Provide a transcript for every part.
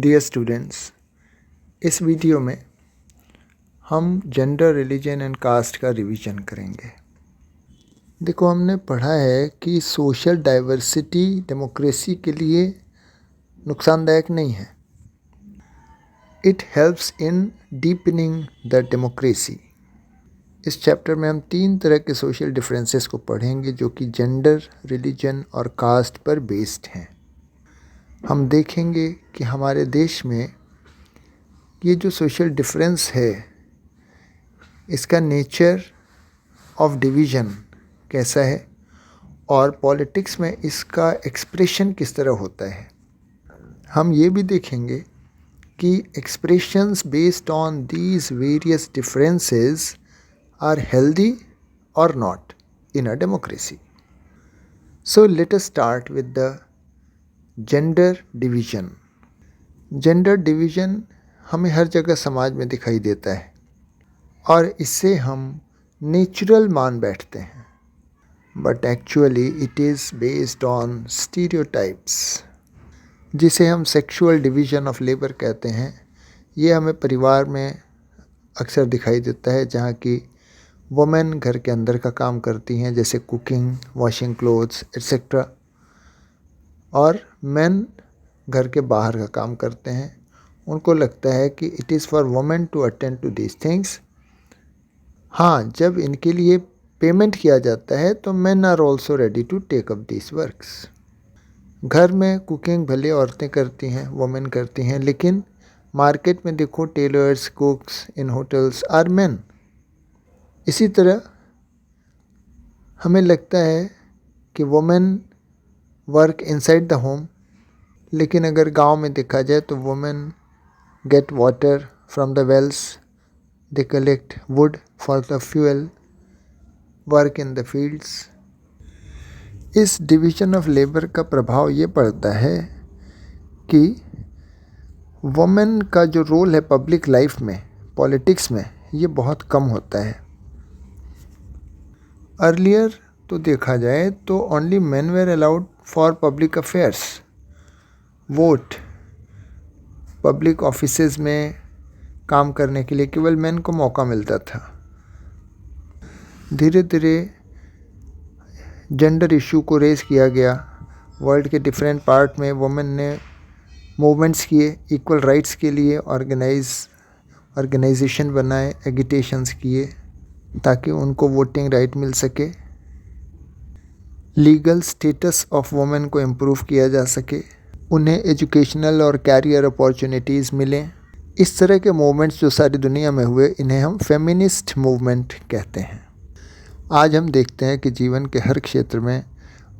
Dear students, इस video में हम जेंडर, रिलीजन एंड कास्ट का रिवीजन करेंगे। देखो, हमने पढ़ा है कि सोशल डाइवर्सिटी डेमोक्रेसी के लिए नुकसानदायक नहीं है। It helps in deepening the democracy. इस चैप्टर में हम 3 तरह के सोशल डिफरेंसेस को पढ़ेंगे जो कि जेंडर, रिलीजन और कास्ट पर बेस्ड हैं। हम देखेंगे कि हमारे देश में ये जो सोशल डिफरेंस है, इसका नेचर ऑफ डिवीज़न कैसा है और पॉलिटिक्स में इसका एक्सप्रेशन किस तरह होता है। हम ये भी देखेंगे कि expressions based on these various differences are healthy और not in a democracy. So let us start with the gender division. Gender division हमें हर जगह समाज में दिखाई देता है और इसे हम नेचुरल मान बैठते हैं, but actually it is based on stereotypes, जिसे हम सेक्सुअल डिवीज़न ऑफ लेबर कहते हैं। ये हमें परिवार में अक्सर दिखाई देता है, जहाँ की वुमेन घर के अंदर का काम करती हैं, जैसे कुकिंग, वॉशिंग क्लोथ्स एट्सेट्रा, और मेन घर के बाहर का काम करते हैं। उनको लगता है कि it is for women to attend to these things. हाँ, जब इनके लिए पेमेंट किया जाता है तो men are also ready to take up this works. घर में कुकिंग भले औरतें करती हैं, वुमेन करती हैं, लेकिन मार्केट में देखो, tailors, cooks in hotels are men. इसी तरह हमें लगता है कि women work inside the home, लेकिन अगर गांव में देखा जाए तो women get water from the wells, they collect wood for the fuel, work in the fields. इस डिवीज़न ऑफ लेबर का प्रभाव ये पड़ता है कि वुमेन का जो रोल है पब्लिक लाइफ में, पॉलिटिक्स में, ये बहुत कम होता है। अर्लियर तो देखा जाए तो only men were allowed for public affairs, vote, public offices में काम करने के लिए केवल मेन को मौका मिलता था। धीरे धीरे जेंडर इशू को रेज किया गया। वर्ल्ड के डिफरेंट पार्ट में वुमेन ने मूवमेंट्स किए, इक्वल राइट्स के लिए ऑर्गेनाइजेशन बनाए, एगिटेशंस किए ताकि उनको वोटिंग राइट मिल सके, लीगल स्टेटस ऑफ वुमेन को इम्प्रूव किया जा सके, उन्हें एजुकेशनल और कैरियर अपॉर्चुनिटीज़ मिलें। इस तरह के मूवमेंट्स जो सारी दुनिया में हुए, इन्हें हम फेमिनिस्ट मूवमेंट कहते हैं। आज हम देखते हैं कि जीवन के हर क्षेत्र में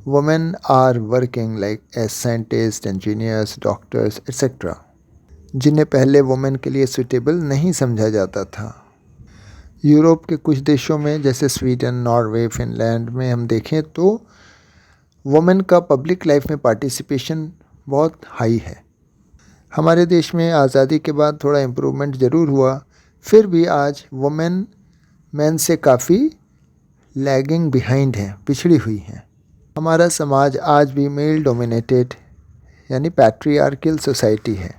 women are working like as scientist, engineers, doctors etcetera, जिन्हें पहले वुमेन के लिए सूटेबल नहीं समझा जाता था। यूरोप के कुछ देशों में जैसे स्वीडन, नॉर्वे, फिनलैंड में हम देखें तो वुमेन का पब्लिक लाइफ में पार्टिसिपेशन बहुत हाई है। हमारे देश में आज़ादी के बाद थोड़ा इम्प्रूवमेंट ज़रूर हुआ, फिर भी आज वुमेन मैन से काफ़ी लैगिंग बिहाइंड है, पिछड़ी हुई हैं। हमारा समाज आज भी मेल डोमिनेटेड यानी पैट्रियार्कल सोसाइटी है,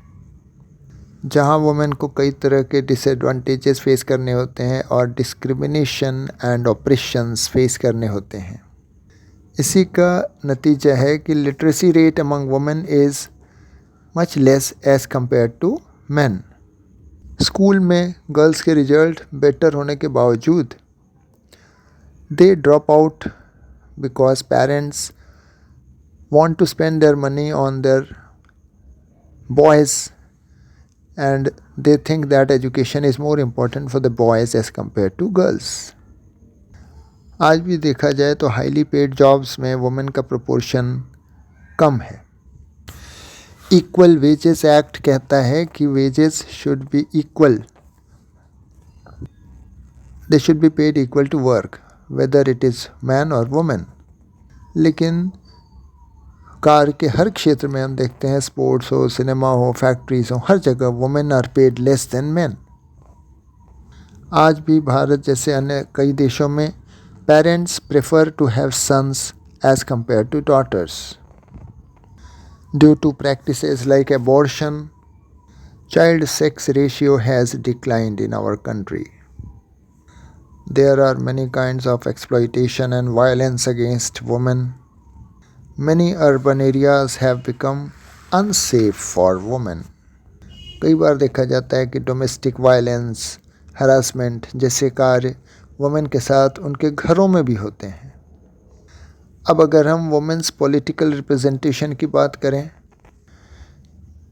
जहां वुमेन को कई तरह के डिसएडवांटेजेस फेस करने होते हैं और डिस्क्रिमिनेशन एंड ऑपरेशंस फेस करने होते हैं। इसी का नतीजा है कि literacy rate among women is much less as compare to man. School में गर्ल्स के रिजल्ट बेटर होने के बावजूद they drop out because parents want to spend their money on their boys and they think that education is more important for the boys as compare to girls. आज भी देखा जाए तो highly paid jobs में women का proportion कम है। Equal wages act कहता है कि wages should be equal, they should be paid equal to work whether it is man और वुमेन। लेकिन कार्य के हर क्षेत्र में हम देखते हैं, स्पोर्ट्स हो, सिनेमा हो, फैक्ट्रीज हो, हर जगह women are paid less than man. आज भी भारत जैसे अन्य कई देशों में parents prefer to have sons as compare to daughters due to practices like abortion Child sex ratio has declined in our country. There are many kinds of exploitation and violence against women. Many urban areas have become unsafe for women. कई बार देखा जाता है कि domestic violence, harassment जैसे कार्य women के साथ उनके घरों में भी होते हैं। अब अगर हम वुमेन्स पॉलिटिकल रिप्रेजेंटेशन की बात करें,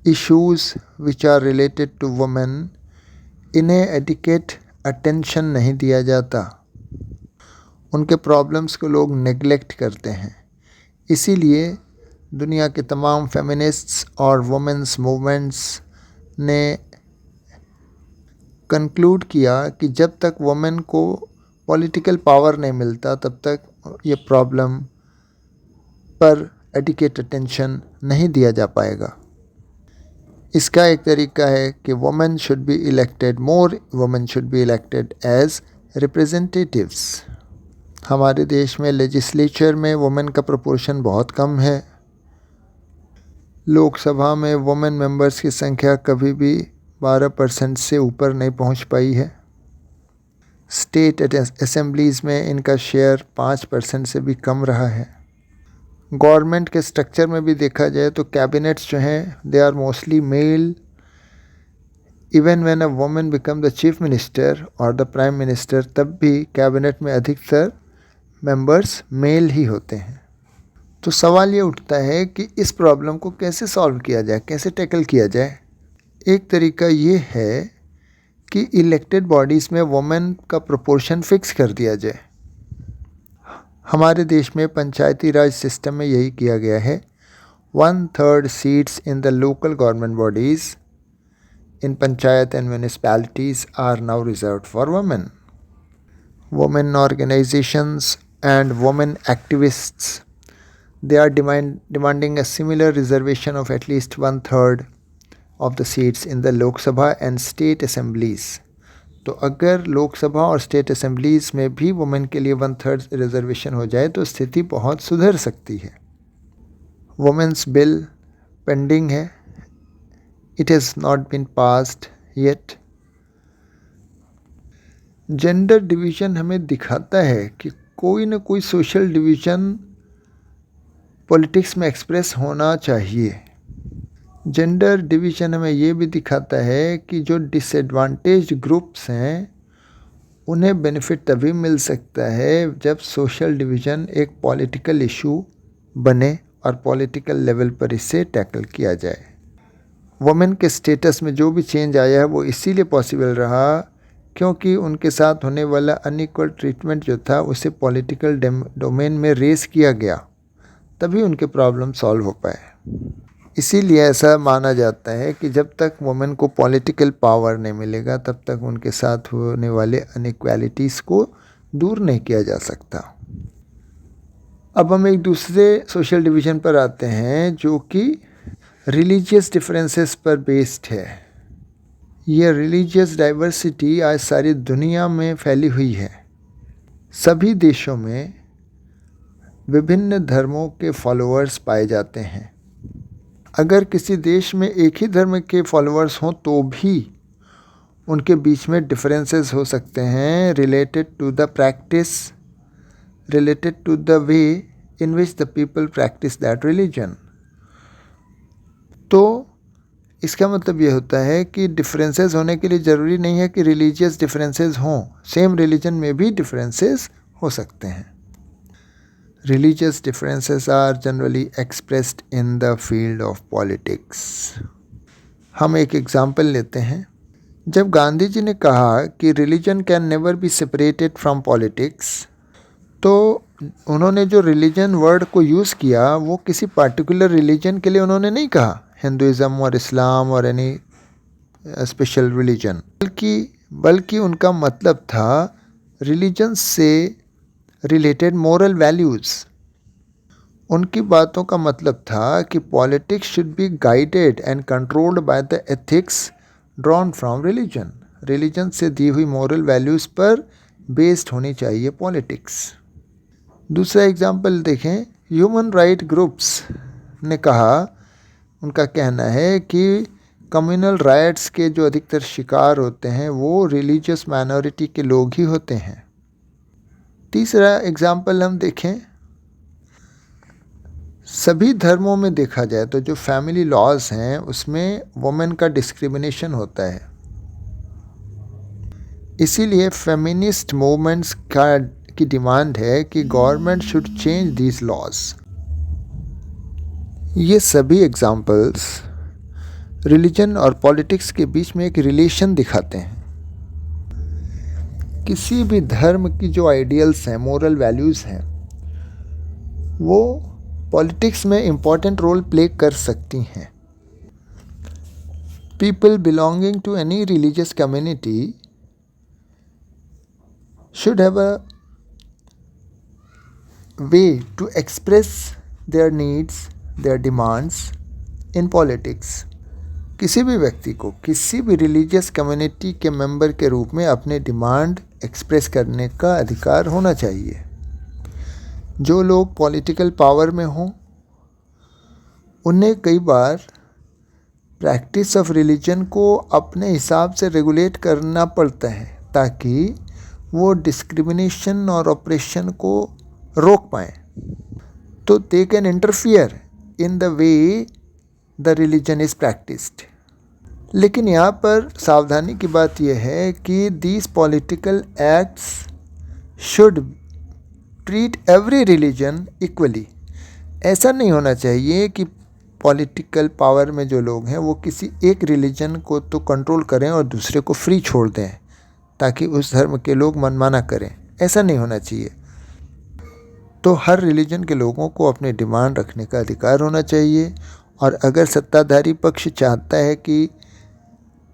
issues which are related to women, इन्हें एडिकेट अटेंशन नहीं दिया जाता। उनके प्रॉब्लम्स को लोग नेग्लेक्ट करते हैं। इसीलिए दुनिया के तमाम फेमिनिस्ट्स और वुमेन्स मूवमेंट्स ने कंक्लूड किया कि जब तक वुमेन को पॉलिटिकल पावर नहीं मिलता तब तक ये प्रॉब्लम पर एडिकेट अटेंशन नहीं दिया जा पाएगा। इसका एक तरीका है कि women should be elected, more women should be elected as representatives. हमारे देश में लेजिस्लेचर में वुमेन का प्रोपोर्शन बहुत कम है। लोकसभा में वुमेन मेंबर्स की संख्या कभी भी 12% से ऊपर नहीं पहुंच पाई है। स्टेट असेंबलीज़ में इनका शेयर 5% से भी कम रहा है। गवर्नमेंट के स्ट्रक्चर में भी देखा जाए तो कैबिनेट्स जो हैं they are mostly male. Even when a woman become the chief minister और द प्राइम मिनिस्टर, तब भी कैबिनेट में अधिकतर मेंबर्स मेल ही होते हैं। तो सवाल ये उठता है कि इस प्रॉब्लम को कैसे सॉल्व किया जाए, कैसे टैकल किया जाए। एक तरीका ये है कि इलेक्टेड बॉडीज़ में वुमेन का प्रोपोर्शन फिक्स कर दिया जाए। हमारे देश में पंचायती राज सिस्टम में यही किया गया है। 1/3 seats in the local government bodies in panchayat and municipalities are now reserved for women. Women organisations and women activists, they are demanding a similar reservation of at least 1/3 of the seats in the Lok Sabha and state assemblies. तो अगर लोकसभा और state assemblies में भी women के लिए 1/3 reservation हो जाए तो स्थिति बहुत सुधर सकती है। वुमेन्स बिल पेंडिंग है, it has not been passed yet. Gender division हमें दिखाता है कि कोई ना कोई सोशल डिवीज़न पॉलिटिक्स में एक्सप्रेस होना चाहिए। जेंडर डिवीज़न हमें ये भी दिखाता है कि जो डिसएडवांटेज ग्रुप्स हैं उन्हें बेनिफिट तभी मिल सकता है जब सोशल डिवीज़न एक पॉलिटिकल इशू बने और पॉलिटिकल लेवल पर इसे टैकल किया जाए। वुमेन के स्टेटस में जो भी चेंज आया है वो इसीलिए पॉसिबल रहा क्योंकि उनके साथ होने वाला अनइक्वल ट्रीटमेंट जो था उसे पॉलिटिकल डोमेन में रेस किया गया, तभी उनके प्रॉब्लम सॉल्व हो पाए। इसीलिए ऐसा माना जाता है कि जब तक वुमेन को पॉलिटिकल पावर नहीं मिलेगा तब तक उनके साथ होने वाले अनइक्वालिटीज़ को दूर नहीं किया जा सकता। अब हम एक दूसरे सोशल डिवीज़न पर आते हैं जो कि रिलीजियस डिफरेंसेस पर बेस्ड है। ये रिलीजियस डाइवर्सिटी आज सारी दुनिया में फैली हुई है। सभी देशों में विभिन्न धर्मों के फॉलोअर्स पाए जाते हैं। अगर किसी देश में एक ही धर्म के फॉलोअर्स हों तो भी उनके बीच में डिफरेंसेस हो सकते हैं related to the practice, related to the way in which the people practice that religion. तो इसका मतलब ये होता है कि डिफरेंसेस होने के लिए ज़रूरी नहीं है कि रिलीजियस डिफरेंसेस हों, सेम रिलीजन में भी डिफरेंसेस हो सकते हैं। Religious differences are generally expressed in the field of politics. हम एक एग्जाम्पल लेते हैं। जब गांधी जी ने कहा कि religion can never be separated from politics, तो उन्होंने जो रिलीजन वर्ड को यूज़ किया वो किसी पार्टिकुलर रिलीजन के लिए उन्होंने नहीं कहा, हिंदुइज़म और इस्लाम और एनी स्पेशल रिलीजन, बल्कि उनका मतलब था रिलीजन से रिलेटेड मोरल वैल्यूज़। उनकी बातों का मतलब था कि politics should be guided and controlled by the ethics drawn from religion. Religion से दी हुई मोरल वैल्यूज़ पर बेस्ड होनी चाहिए पॉलिटिक्स। दूसरा एग्जांपल देखें, ह्यूमन राइट ग्रुप्स ने कहा, उनका कहना है कि कम्युनल राइट्स के जो अधिकतर शिकार होते हैं वो रिलीजियस माइनॉरिटी के लोग ही होते हैं। तीसरा एग्जाम्पल हम देखें, सभी धर्मों में देखा जाए तो जो फैमिली लॉज हैं उसमें वुमेन का डिस्क्रिमिनेशन होता है। इसीलिए फेमिनिस्ट मूवमेंट्स की डिमांड है कि government should change these laws. ये सभी एग्जाम्पल्स रिलीजन और पॉलिटिक्स के बीच में एक रिलेशन दिखाते हैं। किसी भी धर्म की जो आइडियल्स हैं, मोरल वैल्यूज़ हैं, वो पॉलिटिक्स में इम्पॉर्टेंट रोल प्ले कर सकती हैं। People belonging to any religious community should have a way to express their needs, their demands in politics. किसी भी व्यक्ति को किसी भी रिलीजियस कम्युनिटी के मेंबर के रूप में अपने डिमांड एक्सप्रेस करने का अधिकार होना चाहिए। जो लोग पॉलिटिकल पावर में हों उन्हें कई बार प्रैक्टिस ऑफ रिलीजन को अपने हिसाब से रेगुलेट करना पड़ता है ताकि वो डिस्क्रिमिनेशन और ऑपरेशन को रोक पाएँ। तो they can interfere in the way the religion is practised. लेकिन यहाँ पर सावधानी की बात यह है कि these political acts should treat every religion equally. ऐसा नहीं होना चाहिए कि पॉलिटिकल पावर में जो लोग हैं वो किसी एक रिलीजन को तो कंट्रोल करें और दूसरे को फ्री छोड़ दें ताकि उस धर्म के लोग मनमाना करें। ऐसा नहीं होना चाहिए। तो हर रिलीजन के लोगों को अपने डिमांड रखने का अधिकार होना चाहिए, और अगर सत्ताधारी पक्ष चाहता है कि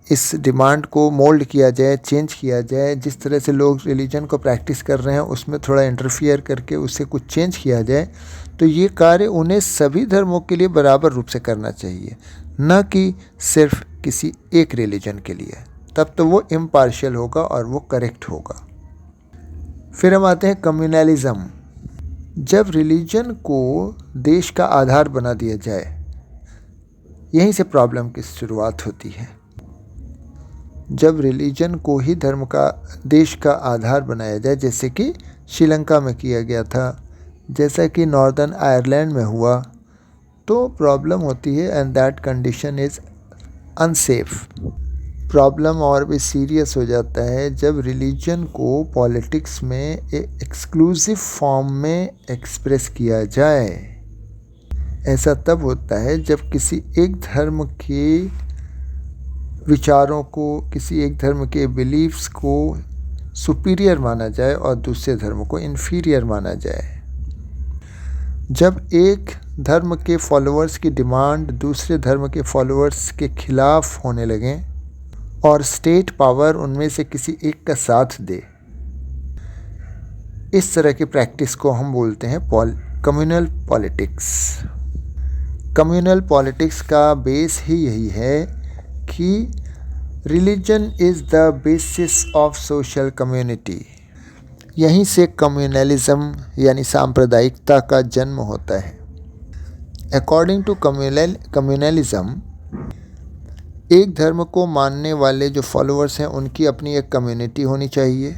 इस डिमांड को मोल्ड किया जाए, चेंज किया जाए, जिस तरह से लोग रिलीजन को प्रैक्टिस कर रहे हैं उसमें थोड़ा इंटरफियर करके उससे कुछ चेंज किया जाए, तो ये कार्य उन्हें सभी धर्मों के लिए बराबर रूप से करना चाहिए, न कि सिर्फ किसी एक रिलीजन के लिए। तब तो वो इम्पार्शियल होगा और वो करेक्ट होगा। फिर हम आते हैं कम्युनलिज्म। जब रिलीजन को देश का आधार बना दिया जाए, यहीं से प्रॉब्लम की शुरुआत होती है। जब रिलीजन को ही धर्म का, देश का आधार बनाया जाए, जैसे कि श्रीलंका में किया गया था, जैसा कि नॉर्दर्न आयरलैंड में हुआ, तो प्रॉब्लम होती है and that condition is unsafe. Problem और भी सीरियस हो जाता है जब रिलीजन को पॉलिटिक्स में एक्सक्लूसिव फॉर्म में एक्सप्रेस किया जाए। ऐसा तब होता है जब किसी एक धर्म के विचारों को, किसी एक धर्म के बिलीफ्स को सुपीरियर माना जाए और दूसरे धर्म को इन्फीरियर माना जाए। जब एक धर्म के फॉलोअर्स की डिमांड दूसरे धर्म के फॉलोअर्स के खिलाफ होने लगें और स्टेट पावर उनमें से किसी एक का साथ दे, इस तरह की प्रैक्टिस को हम बोलते हैं कम्युनल पॉलिटिक्स। कम्युनल पॉलिटिक्स का बेस ही यही है कि religion is the basis of social community. यहीं से कम्युनलिज्म यानी सांप्रदायिकता का जन्म होता है। अकॉर्डिंग टू कम्युनलिज्म, एक धर्म को मानने वाले जो फॉलोअर्स हैं उनकी अपनी एक कम्युनिटी होनी चाहिए,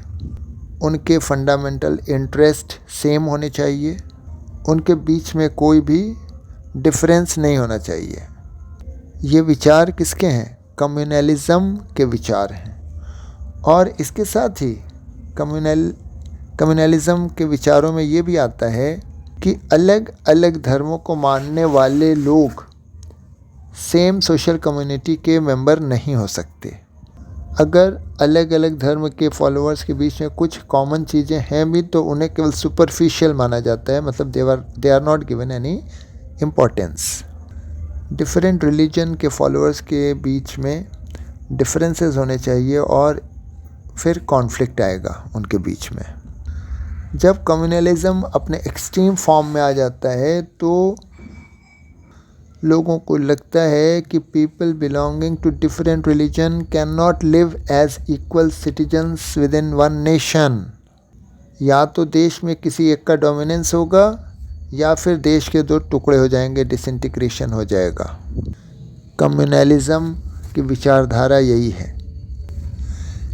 उनके फंडामेंटल इंटरेस्ट सेम होने चाहिए, उनके बीच में कोई भी डिफरेंस नहीं होना चाहिए। ये विचार किसके हैं? कम्युनलिज्म के विचार हैं। और इसके साथ ही कम्युनलिज्म के विचारों में ये भी आता है कि अलग अलग धर्मों को मानने वाले लोग सेम सोशल कम्युनिटी के मेंबर नहीं हो सकते। अगर अलग अलग धर्म के फॉलोअर्स के बीच में कुछ कॉमन चीज़ें हैं भी तो उन्हें केवल सुपरफिशियल माना जाता है, मतलब they are not given any importance. Different religion के फॉलोअर्स के बीच में डिफरेंसेस होने चाहिए और फिर कॉन्फ्लिक्ट आएगा उनके बीच में। जब कम्युनलिज्म अपने एक्सट्रीम फॉर्म में आ जाता है तो लोगों को लगता है कि people belonging to different religion can not live as equal citizens within one nation. या तो देश में किसी एक का डोमिनेंस होगा या फिर देश के दो टुकड़े हो जाएंगे, डिसइंटीग्रेशन हो जाएगा। कम्युनलिज्म की विचारधारा यही है।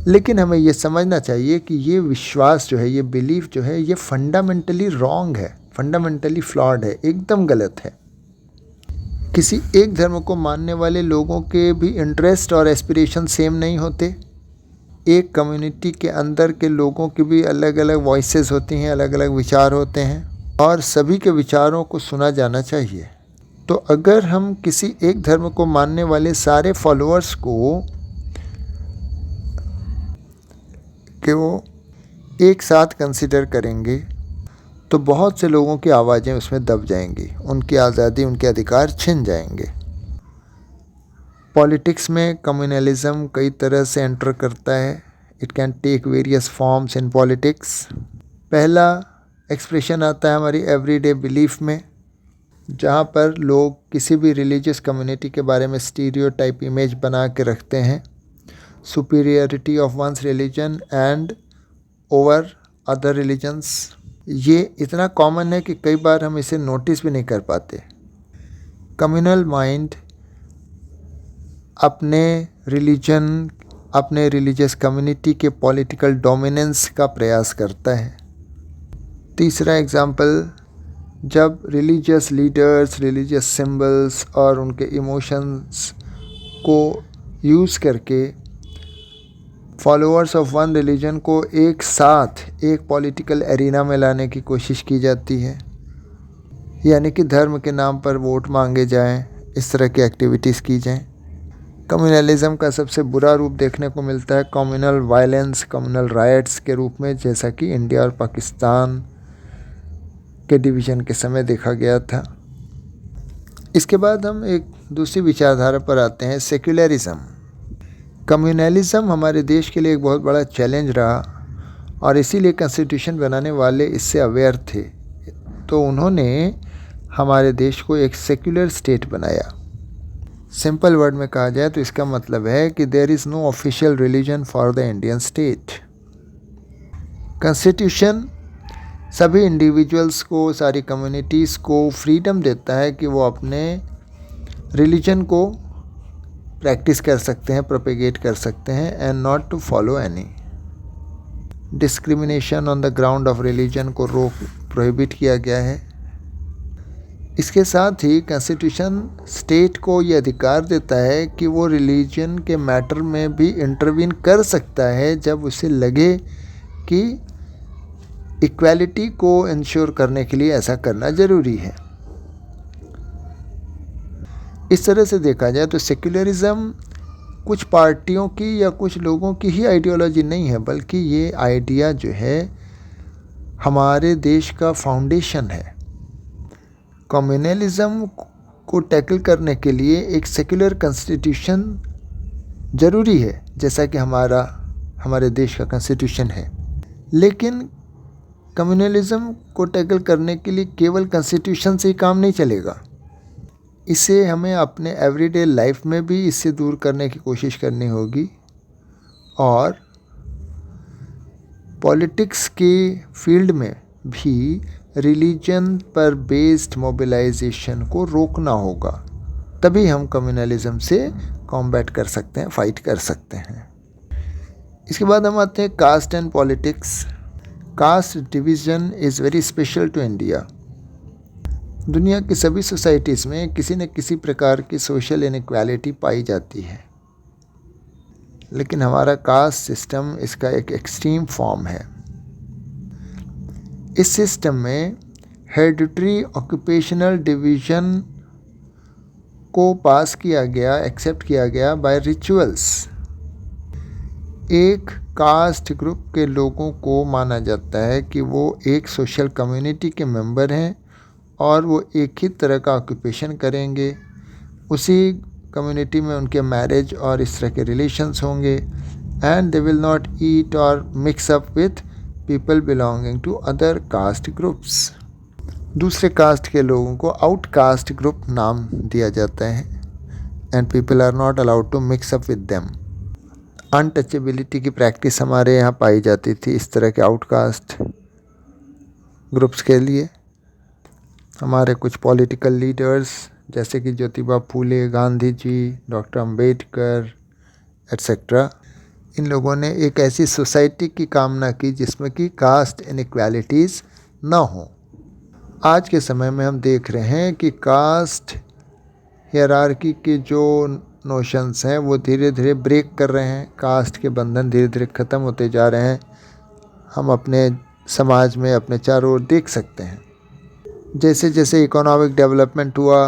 लेकिन हमें ये समझना चाहिए कि ये विश्वास जो है, ये बिलीफ जो है, ये फंडामेंटली रॉन्ग है, फंडामेंटली फ्लॉड है, एकदम गलत है। किसी एक धर्म को मानने वाले लोगों के भी इंटरेस्ट और एस्पिरेशन सेम नहीं होते। एक कम्युनिटी के अंदर के लोगों की भी अलग अलग वॉइसेस होती हैं, अलग अलग विचार होते हैं और सभी के विचारों को सुना जाना चाहिए। तो अगर हम किसी एक धर्म को मानने वाले सारे फॉलोअर्स को एक साथ कंसिडर करेंगे तो बहुत से लोगों की आवाज़ें उसमें दब जाएंगी, उनकी आज़ादी, उनके अधिकार छिन जाएंगे। पॉलिटिक्स में कम्युनलिज्म कई तरह से एंटर करता है। It can take various forms in politics. पहला एक्सप्रेशन आता है हमारी एवरीडे बिलीफ में, जहाँ पर लोग किसी भी रिलीजियस कम्युनिटी के बारे में स्टीरियोटाइप इमेज बना के रखते हैं, superiority of one's religion and over other religions. ये इतना कॉमन है कि कई बार हम इसे नोटिस भी नहीं कर पाते। कम्युनल माइंड अपने रिलीजन, अपने रिलीजियस कम्युनिटी के पॉलिटिकल डोमिनेंस का प्रयास करता है। तीसरा एग्जाम्पल, जब रिलीजियस लीडर्स रिलीजियस सिंबल्स और उनके इमोशंस को यूज़ करके फॉलोअर्स ऑफ वन रिलीजन को एक साथ एक पॉलिटिकल एरिना में लाने की कोशिश की जाती है, यानी कि धर्म के नाम पर वोट मांगे जाएं, इस तरह की एक्टिविटीज़ की जाएं। कम्युनलिज्म का सबसे बुरा रूप देखने को मिलता है कम्युनल वायलेंस, कम्युनल राइट्स के रूप में, जैसा कि इंडिया और पाकिस्तान के डिवीज़न के समय देखा गया था। इसके बाद हम एक दूसरी विचारधारा पर आते हैं, सेक्युलरिज्म। कम्युनलिज्म हमारे देश के लिए एक बहुत बड़ा चैलेंज रहा और इसीलिए कॉन्स्टिट्यूशन बनाने वाले इससे अवेयर थे, तो उन्होंने हमारे देश को एक सेक्युलर स्टेट बनाया। सिंपल वर्ड में कहा जाए तो इसका मतलब है कि there is no official religion for the Indian state. Constitution सभी इंडिविजुअल्स को, सारी कम्युनिटीज़ को फ्रीडम देता है कि वो अपने रिलीजन को प्रैक्टिस कर सकते हैं, प्रोपेगेट कर सकते हैं, and not to follow any. Discrimination on the ground of religion को प्रोहिबिट किया गया है। इसके साथ ही कॉन्स्टिट्यूशन स्टेट को ये अधिकार देता है कि वो रिलीजन के मैटर में भी इंटरवीन कर सकता है जब उसे लगे कि इक्वालिटी को इंश्योर करने के लिए ऐसा करना ज़रूरी है। इस तरह से देखा जाए तो सेक्युलरिज्म कुछ पार्टियों की या कुछ लोगों की ही आइडियोलॉजी नहीं है, बल्कि ये आइडिया जो है हमारे देश का फाउंडेशन है। कम्युनलिज्म को टैकल करने के लिए एक सेक्युलर कॉन्स्टिट्यूशन ज़रूरी है, जैसा कि हमारे देश का कॉन्स्टिट्यूशन है। लेकिन कम्युनलिज्म को टैकल करने के लिए केवल कॉन्स्टिट्यूशन से ही काम नहीं चलेगा। इसे हमें अपने एवरीडे लाइफ में भी इससे दूर करने की कोशिश करनी होगी और पॉलिटिक्स के फील्ड में भी रिलीजन पर बेस्ड मोबिलाइजेशन को रोकना होगा, तभी हम कम्युनलिज्म से कॉम्बैट कर सकते हैं, फाइट कर सकते हैं। इसके बाद हम आते हैं caste and politics. Caste division is very special to India. दुनिया की सभी सोसाइटीज़ में किसी न किसी प्रकार की सोशल इनइक्वालिटी पाई जाती है, लेकिन हमारा कास्ट सिस्टम इसका एक एक्सट्रीम फॉर्म है। इस सिस्टम में हेरिडिटरी ऑक्यूपेशनल डिवीज़न को पास किया गया, एक्सेप्ट किया गया बाय रिचुअल्स। एक कास्ट ग्रुप के लोगों को माना जाता है कि वो एक सोशल कम्युनिटी के मेंबर हैं और वो एक ही तरह का ऑक्यूपेशन करेंगे, उसी कम्युनिटी में उनके मैरिज और इस तरह के रिलेशंस होंगे, and they will not eat और mix up with people belonging to other caste groups. दूसरे कास्ट के लोगों को आउटकास्ट ग्रुप नाम दिया जाता है, and people are not allowed to mix up with them. Untouchability की प्रैक्टिस हमारे यहाँ पाई जाती थी इस तरह के आउटकास्ट ग्रुप्स के लिए। हमारे कुछ पॉलिटिकल लीडर्स जैसे कि ज्योतिबा फूले, गांधी जी, डॉक्टर अंबेडकर, एट्सेट्रा। इन लोगों ने एक ऐसी सोसाइटी की कामना की जिसमें कि कास्ट इनइक्वालिटीज़ ना हो। आज के समय में हम देख रहे हैं कि कास्ट हियरार्की के जो नोशंस हैं वो धीरे धीरे ब्रेक कर रहे हैं। कास्ट के बंधन धीरे धीरे ख़त्म होते जा रहे हैं। हम अपने समाज में अपने चारों ओर देख सकते हैं। जैसे जैसे इकोनॉमिक डेवलपमेंट हुआ,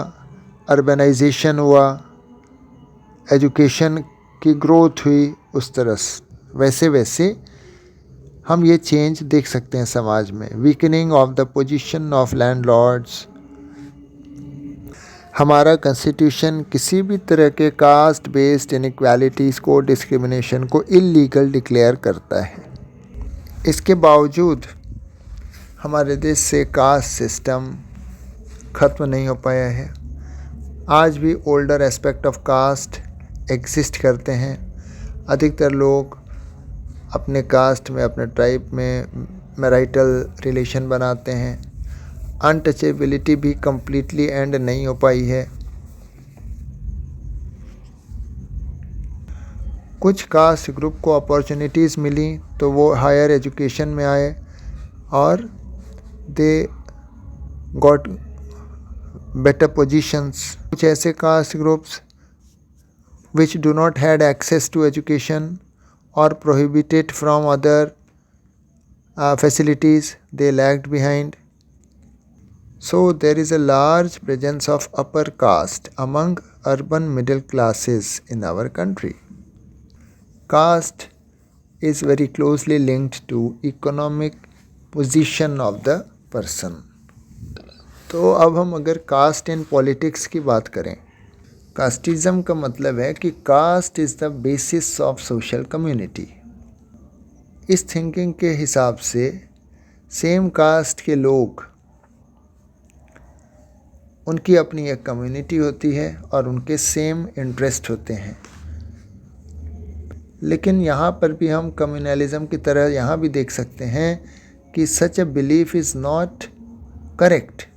अर्बनाइजेशन हुआ, एजुकेशन की ग्रोथ हुई, उस तरह वैसे वैसे हम ये चेंज देख सकते हैं समाज में। Weakening of the position of landlords. हमारा कॉन्स्टिट्यूशन किसी भी तरह के कास्ट बेस्ड इनइक्वालिटीज़ को, डिस्क्रिमिनेशन को इल्लीगल डिक्लेयर करता है। इसके बावजूद हमारे देश से कास्ट सिस्टम ख़त्म नहीं हो पाया है। आज भी older aspect of caste exist करते हैं। अधिकतर लोग अपने कास्ट में, अपने ट्राइब में मैरिटल रिलेशन बनाते हैं। अनटचेबिलिटी भी कम्प्लीटली एंड नहीं हो पाई है। कुछ कास्ट ग्रुप को अपॉर्चुनिटीज़ मिली तो वो हायर एजुकेशन में आए और दे गॉट बेटर पोजीशंस। कुछ ऐसे caste groups which do not had access to education or prohibited from other facilities, they lagged behind. So there is a large presence of upper caste among urban middle classes in our country. Caste is very closely linked to economic position of the person. तो अब हम अगर cast in politics की बात करें, casteism का मतलब है कि caste is the basis of social community. इस थिंकिंग के हिसाब से सेम कास्ट के लोग, उनकी अपनी एक कम्युनिटी होती है और उनके सेम इंटरेस्ट होते हैं। लेकिन यहाँ पर भी हम कम्युनलिज्म की तरह यहाँ भी देख सकते हैं कि such a belief is not correct.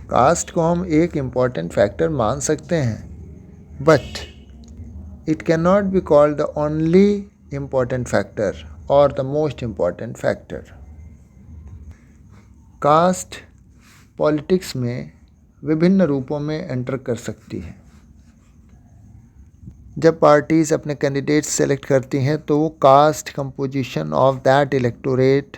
Caste को हम एक इम्पॉर्टेंट फैक्टर मान सकते हैं, but it can not be called the only important factor और the most important factor. Caste politics में विभिन्न रूपों में एंटर कर सकती है। जब पार्टीज़ अपने कैंडिडेट्स सेलेक्ट करती हैं तो वो caste composition of that electorate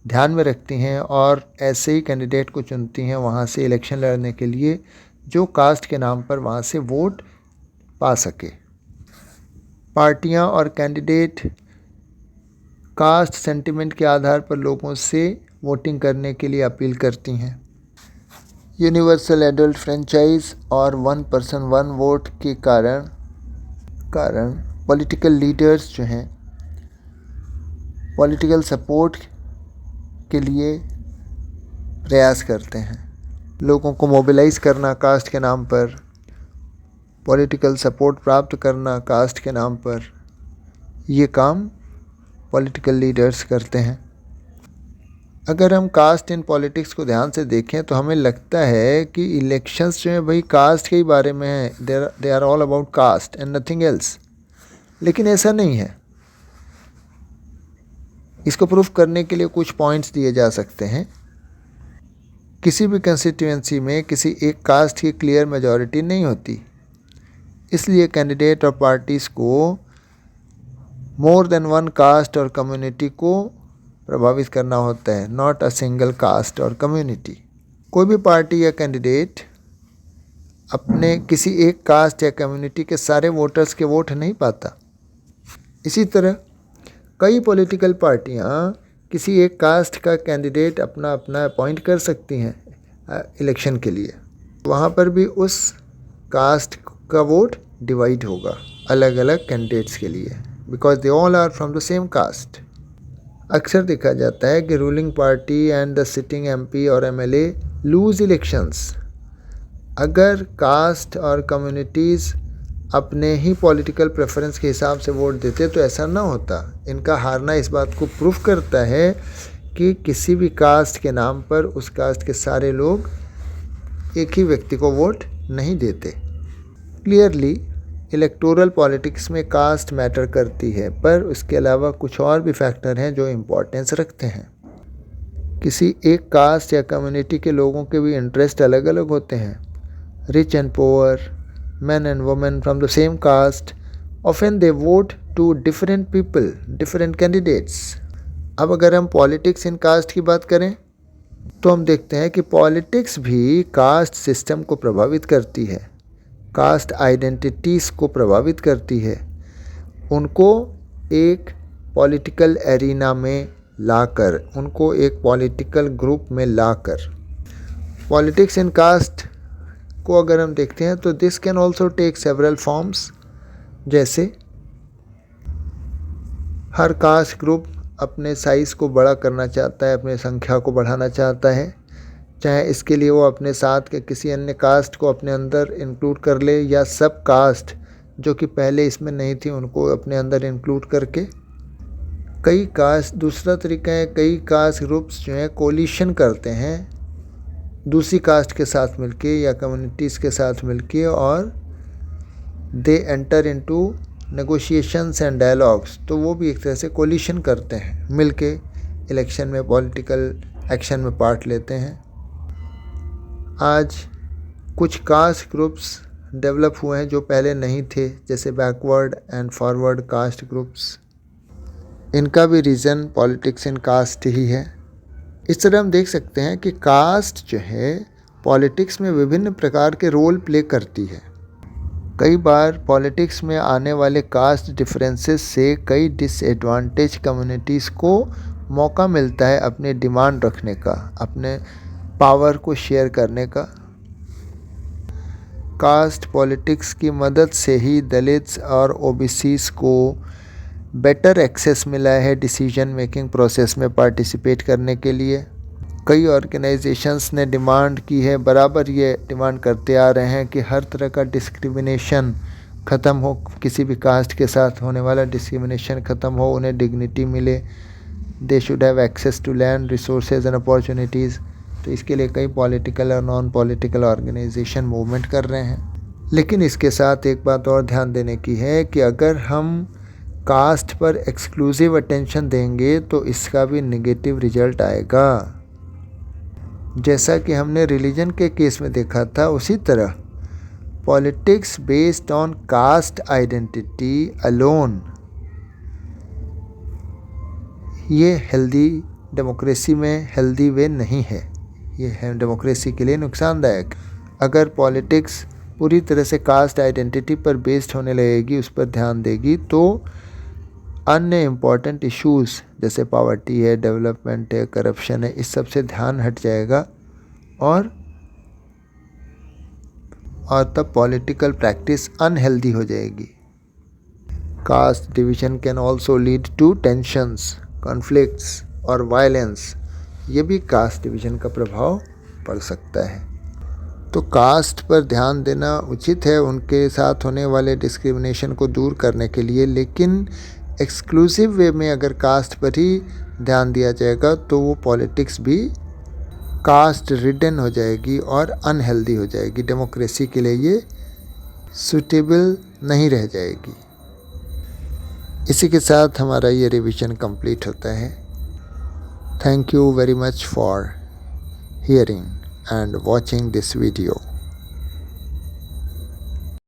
ध्यान में रखती हैं और ऐसे ही कैंडिडेट को चुनती हैं वहाँ से इलेक्शन लड़ने के लिए जो कास्ट के नाम पर वहाँ से वोट पा सके। पार्टियाँ और कैंडिडेट कास्ट सेंटिमेंट के आधार पर लोगों से वोटिंग करने के लिए अपील करती हैं। यूनिवर्सल एडल्ट फ्रेंचाइज और वन पर्सन वन वोट के कारण पॉलिटिकल लीडर्स जो हैं पॉलिटिकल सपोर्ट के लिए प्रयास करते हैं। लोगों को मोबिलाइज़ करना कास्ट के नाम पर, पॉलिटिकल सपोर्ट प्राप्त करना कास्ट के नाम पर, ये काम पॉलिटिकल लीडर्स करते हैं। अगर हम कास्ट इन पॉलिटिक्स को ध्यान से देखें तो हमें लगता है कि इलेक्शंस जो हैं भाई कास्ट के ही बारे में हैं, they are all about caste and nothing else. लेकिन ऐसा नहीं है। इसको प्रूफ करने के लिए कुछ पॉइंट्स दिए जा सकते हैं। किसी भी कंस्टिट्यूएंसी में किसी एक कास्ट की क्लियर मेजॉरिटी नहीं होती, इसलिए कैंडिडेट और पार्टीज़ को मोर देन वन कास्ट और कम्युनिटी को प्रभावित करना होता है, नॉट अ सिंगल कास्ट और कम्युनिटी। कोई भी पार्टी या कैंडिडेट अपने किसी एक कास्ट या कम्युनिटी के सारे वोटर्स के वोट नहीं पाता। इसी तरह कई पॉलिटिकल पार्टियां किसी एक कास्ट का कैंडिडेट अपना अपॉइंट कर सकती हैं इलेक्शन के लिए। वहाँ पर भी उस कास्ट का वोट डिवाइड होगा अलग अलग कैंडिडेट्स के लिए, because they all are from the same caste. अक्सर देखा जाता है कि ruling party and the sitting MP और एमएलए लूज इलेक्शंस। अगर कास्ट और कम्युनिटीज़ अपने ही पॉलिटिकल प्रेफरेंस के हिसाब से वोट देते तो ऐसा ना होता। इनका हारना इस बात को प्रूफ करता है कि किसी भी कास्ट के नाम पर उस कास्ट के सारे लोग एक ही व्यक्ति को वोट नहीं देते। क्लियरली इलेक्टोरल पॉलिटिक्स में कास्ट मैटर करती है, पर उसके अलावा कुछ और भी फैक्टर हैं जो इम्पोर्टेंस रखते हैं। किसी एक कास्ट या कम्युनिटी के लोगों के भी इंटरेस्ट अलग अलग होते हैं। Rich and poor, men and women from the same caste, often they vote to different people, different candidates. अब अगर हम पॉलिटिक्स इन कास्ट की बात करें तो हम देखते हैं कि पॉलिटिक्स भी कास्ट सिस्टम को प्रभावित करती है, कास्ट आइडेंटिटीज़ को प्रभावित करती है, उनको एक पॉलिटिकल एरिना में लाकर, उनको एक पॉलिटिकल ग्रुप में लाकर। पॉलिटिक्स इन कास्ट को अगर हम देखते हैं तो this can also take several forms, जैसे हर कास्ट ग्रुप अपने साइज़ को बड़ा करना चाहता है, अपने संख्या को बढ़ाना चाहता है, चाहे इसके लिए वो अपने साथ के किसी अन्य कास्ट को अपने अंदर इंक्लूड कर ले या सब कास्ट जो कि पहले इसमें नहीं थी उनको अपने अंदर इंक्लूड करके। कई कास्ट, दूसरा तरीका है, कई कास्ट ग्रुप्स जो हैं कोलिशन करते हैं दूसरी कास्ट के साथ मिलके या कम्युनिटीज़ के साथ मिलके, और they enter into negotiations and dialogues. तो वो भी एक तरह से कोलिशन करते हैं, मिलके इलेक्शन में, पॉलिटिकल एक्शन में पार्ट लेते हैं। आज कुछ कास्ट ग्रुप्स डेवलप हुए हैं जो पहले नहीं थे, जैसे backward and forward caste groups. इनका भी रीज़न पॉलिटिक्स इन कास्ट ही है। इस तरह हम देख सकते हैं कि कास्ट जो है पॉलिटिक्स में विभिन्न प्रकार के रोल प्ले करती है। कई बार पॉलिटिक्स में आने वाले कास्ट डिफरेंसेस से कई डिसएडवांटेज कम्युनिटीज़ को मौका मिलता है अपने डिमांड रखने का, अपने पावर को शेयर करने का। कास्ट पॉलिटिक्स की मदद से ही दलित्स और ओबीसीज को बेटर एक्सेस मिला है डिसीजन मेकिंग प्रोसेस में पार्टिसिपेट करने के लिए। कई ऑर्गेनाइजेशंस ने डिमांड की है, बराबर ये डिमांड करते आ रहे हैं कि हर तरह का डिस्क्रिमिनेशन ख़त्म हो, किसी भी कास्ट के साथ होने वाला डिस्क्रिमिनेशन ख़त्म हो, उन्हें डिग्निटी मिले, they should have access to land, resources and opportunities. तो इसके लिए कई पॉलिटिकल और नॉन पॉलिटिकल ऑर्गेनाइजेशन मूवमेंट कर रहे हैं। लेकिन इसके साथ एक बात और ध्यान देने की है कि अगर हम कास्ट पर एक्सक्लूसिव अटेंशन देंगे तो इसका भी नेगेटिव रिजल्ट आएगा। जैसा कि हमने रिलीजन के केस में देखा था, उसी तरह politics based on caste identity alone, ये हेल्दी डेमोक्रेसी में हेल्दी वे नहीं है, ये है डेमोक्रेसी के लिए नुकसानदायक। अगर पॉलिटिक्स पूरी तरह से कास्ट आइडेंटिटी पर बेस्ड होने लगेगी, उस पर ध्यान देगी, तो अन्य इम्पॉर्टेंट इश्यूज़ जैसे पॉवर्टी है, डेवलपमेंट है, करप्शन है, इस सब से ध्यान हट जाएगा और तब पॉलिटिकल प्रैक्टिस अनहेल्दी हो जाएगी। Caste division can also lead to tensions, conflicts और वायलेंस। ये भी कास्ट डिवीज़न का प्रभाव पड़ सकता है। तो कास्ट पर ध्यान देना उचित है उनके साथ होने वाले डिस्क्रिमिनेशन को दूर करने के लिए, लेकिन एक्सक्लूसिव वे में अगर कास्ट पर ही ध्यान दिया जाएगा तो वो पॉलिटिक्स भी कास्ट रिडन हो जाएगी और अनहेल्दी हो जाएगी, डेमोक्रेसी के लिए ये सूटेबल नहीं रह जाएगी। इसी के साथ हमारा ये रिवीजन कंप्लीट होता है। Thank you very much for hearing and watching this video.